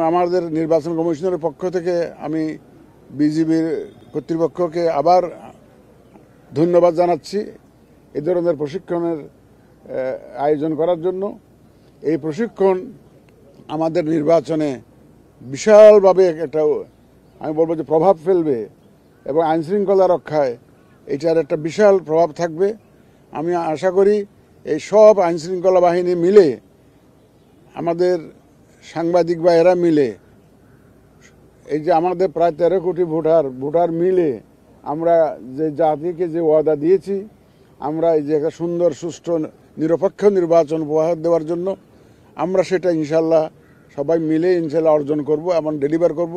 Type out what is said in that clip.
আমাদের নির্বাচন কমিশনের পক্ষ থেকে আমি বিজিবির কর্তৃপক্ষকে আবার ধন্যবাদ জানাচ্ছি এই ধরনের প্রশিক্ষণের আয়োজন করার জন্য। এই প্রশিক্ষণ আমাদের নির্বাচনে বিশালভাবে একটা আমি বলবো যে প্রভাব ফেলবে এবং আইনশৃঙ্খলা রক্ষায় এটার একটা বিশাল প্রভাব থাকবে। আমি আশা করি এই সব আইনশৃঙ্খলা বাহিনী মিলে, আমাদের সাংবাদিক ভাইয়েরা মিলে, এই যে আমাদের প্রায় 13 কোটি ভোটার মিলে আমরা যে জাতিকে যে ওয়াদা দিয়েছি, আমরা এই যে একটা সুন্দর সুষ্ঠু নিরপেক্ষ নির্বাচন উপহার দেওয়ার জন্য আমরা সেটা ইনশাল্লাহ সবাই মিলে ইনশাল্লাহ অর্জন করব এবং ডেলিভার করব।